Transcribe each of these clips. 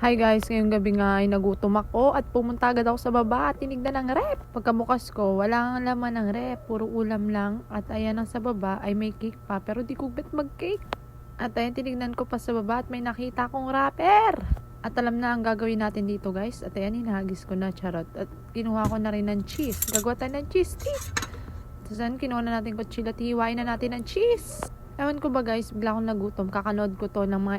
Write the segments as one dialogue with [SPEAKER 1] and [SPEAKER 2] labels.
[SPEAKER 1] Hi guys, ngayong gabi nga ay nagutom ako at pumunta agad ako sa baba at tinignan ang rep. Pagkabukas ko, wala ang laman ng rep, puro ulam lang. At ayan ang sa baba ay may cake pa, pero di ko bet mag-cake. At ayan tinignan ko pa sa baba at may nakita akong wrapper. At alam na ang gagawin natin dito guys. At ayan, hinahagis ko na, charot. At kinuha ko na rin ng cheese. Gagawa tayo ng cheese stick. Tapos ayan, kinuha na natin kutsilyo at hiwain na natin ng cheese. Ewan ko ba guys, bigla akong nagutom. Kakanood ko to ng mga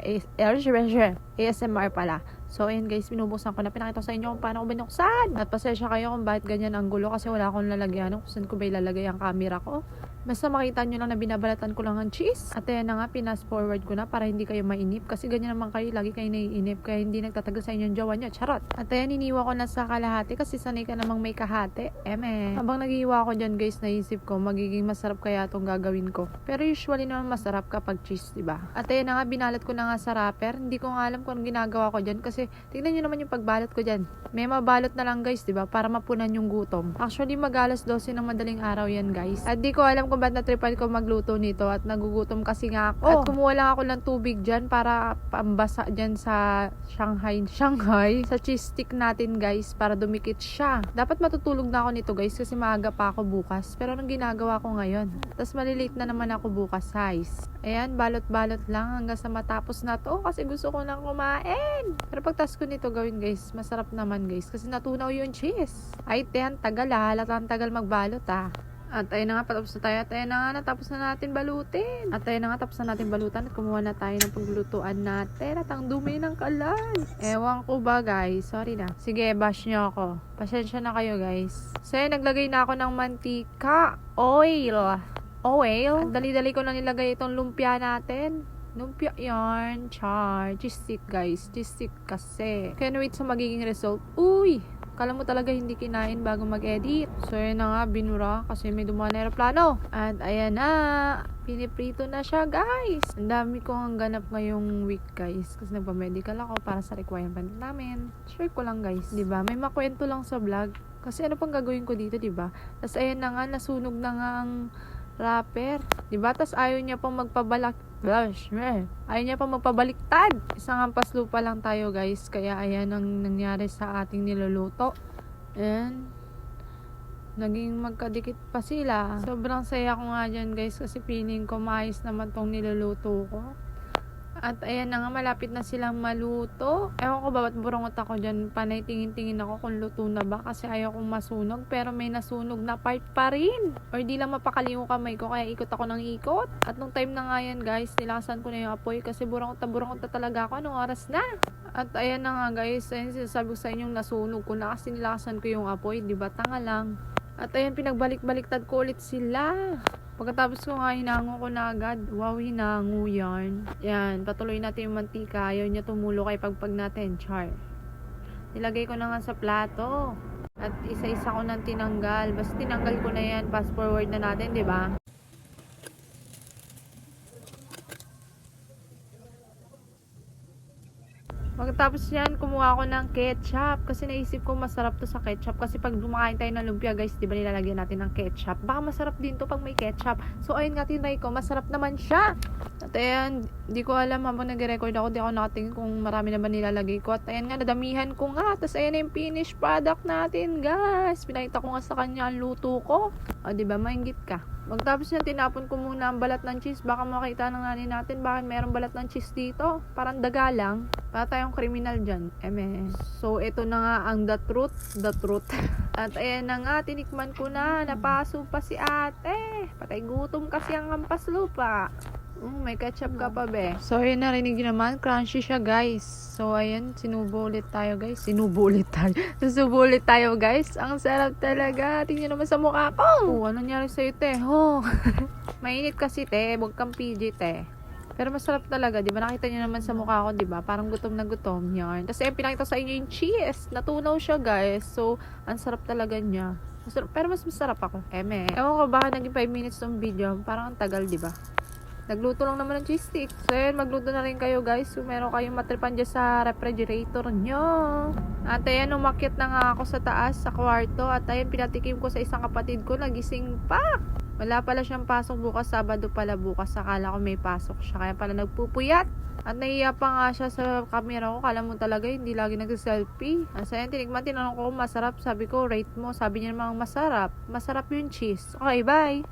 [SPEAKER 1] ASMR pala. So ayun guys, binubuksan ko na. Pinakita ko sa inyo kung paano ko binuksan. At pasensya kayo kung bakit ganyan ang gulo kasi wala akong lalagyan. Kung saan ko ba ilalagay ang camera ko. Basta makita nyo lang na binabalatan ko lang ang cheese. At ayan na nga, pinas forward ko na para hindi kayo mainip. Kasi ganyan naman kayo, lagi kayo naiinip. Kaya hindi nagtatagal sa inyong jowa nyo. Charot. At ayan, iniwa ko na sa kalahati kasi sanay ka namang may kahati. Habang nag-iwa ko dyan guys, naisip ko, magiging masarap kaya itong gagawin ko. Pero usually naman masarap kapag cheese, diba? At ayan na nga, binalat ko na nga sa wrapper. Hindi ko nga alam kung anong ginagawa ko dyan kasi tignan nyo naman yung pagbalot ko dyan. May mabalot na lang guys, diba? Para mapunan yung gutom. Actually, mag-alas 12 ng madaling araw yan guys. At di ko alam kung ba't natripan ko magluto nito at nagugutom kasi nga ako. At kumuha lang ako ng tubig dyan para pambasa dyan sa Shanghai, sa cheese stick natin guys para dumikit siya. Dapat matutulog na ako nito guys kasi maaga pa ako bukas. Pero anong ginagawa ko ngayon? Tapos malilate na naman ako bukas guys. Ayan, balot-balot lang hanggang sa matapos na to kasi gusto ko nang kumain. Pero pagtas ko nito gawin guys, masarap naman guys kasi natunaw yung cheese. Ay, tiyan, tagal halatang tagal magbalot At ayun na nga, patapos na tayo. At ayun na nga, natapos na natin balutin. At ayun na nga, tapos na natin balutan. At kumuha na tayo ng paglulutuan natin. At ang dumi ng kalan. Ewan ko ba guys? Sorry na. Sige, bash nyo ako. Pasensya na kayo guys. So ayun, naglagay na ako ng mantika. Oil. At dali-dali ko na nilagay itong lumpia natin. Lumpia yarn. Char. Cheese stick guys. Cheese stick kasi. Can't wait sa magiging result. Uy! Kala mo talaga hindi kinain bago mag-edit. So, ayan na nga, binura kasi may dumaan na aeroplano. At ayan na, piniprito na siya, guys. Ang dami kong ganap ngayong week, guys. Kasi nagpa-medical ako para sa requirement namin. Share ko lang, guys. Diba? May makwento lang sa vlog. Kasi ano pang gagawin ko dito, diba? Tapos ayan na nga, nasunog na nga ang wrapper. Diba? Tapos ayaw niya pang ayaw niya pa magpabaliktad. Isang hampas lupa lang tayo guys. Kaya ayan ang nangyari sa ating niluluto. And naging magkadikit pa sila. Sobrang saya ko nga dyan guys. Kasi feeling ko maayos naman tong niluluto ko. At ayan na nga, malapit na silang maluto. Ewan ko ba ba't burangot ako dyan. Panay tingin-tingin ako kung luto na ba. Kasi ayaw kong masunog. Pero may nasunog na part pa rin. Or di lang mapakali yung kamay ko. Kaya ikot ako ng ikot. At nung time na nga yan guys, nilakasan ko na yung apoy. Kasi burangot na talaga ako. Anong oras na? At ayan na nga guys. Ayan sinasabi ko sa inyong nasunog ko na. Kasi nilakasan ko yung apoy. Diba? Tanga lang. At ayan, pinagbalik-baliktad ko ulit sila. Pagkatapos ko nga, hinango ko na agad. Wow, hinango yan. Yan, patuloy natin yung mantika. Ayaw niya tumulo kay pagpag natin. Char. Nilagay ko na nga sa plato. At isa-isa ko nang tinanggal. Basta tinanggal ko na yan. Fast forward na natin, diba? Pagkatapos yan, kumuha ako ng ketchup. Kasi naisip ko masarap to sa ketchup. Kasi pag lumakain tayo ng lumpia guys, di ba nilalagyan natin ng ketchup? Baka masarap din to pag may ketchup. So ayun nga, tinry ko. Masarap naman siya. At ayan, di ko alam habang nag-record ako, di ako nakatingin kung marami na ba nilalagay ko. At ayan nga, nadamihan ko nga. Tapos ayan na yung finished product natin guys. Pinakita ko nga sa kanya ang luto ko. O di ba, mainggit ka. Pagtapos yan, tinapon ko muna ang balat ng cheese. Baka makita ng nanay natin bakit mayroong balat ng cheese dito. Parang daga lang. Para tayong kriminal dyan. So, ito na nga ang the truth. At ayan na nga, tinikman ko na. Napaso pa si ate. Patay gutom kasi ang hampas lupa. May ketchup ka pa be. So, ayun, narinig nyo naman. Crunchy siya guys. So, ayan, sinubo ulit tayo guys. Susubo ulit tayo guys. Ang sarap talaga. Tingnan naman sa mukha ko. Ano nangyari sa'yo te? Mainit kasi te. Huwag kang PG te. Pero masarap talaga, di ba? Nakita niyo naman sa mukha ko, di ba? Parang gutom na gutom yan. Tapos pinakita sa inyo yung cheese. Natunaw siya, guys. So, ang sarap talaga niya. Masarap, pero mas masarap ako. Ewan ko, baka naging 5 minutes tong video. Parang ang tagal, di ba? Nagluto lang naman ng cheese stick. So, yun, magluto na rin kayo, guys. So, meron kayong matripan dyan sa refrigerator nyo. At ayan, umakyat na nga ako sa taas, sa kwarto. At ayan, pinatikim ko sa isang kapatid ko. Nagising pa. Wala pala siyang pasok bukas. Sabado pala bukas. Akala ko may pasok siya. Kaya pala nagpupuyat. At nahiya pa nga siya sa camera ko. Kala mo talaga hindi lagi nag-selfie. Asa yan, tinanong ko kung masarap. Sabi ko, rate mo. Sabi niya namang masarap. Masarap yung cheese. Okay, bye!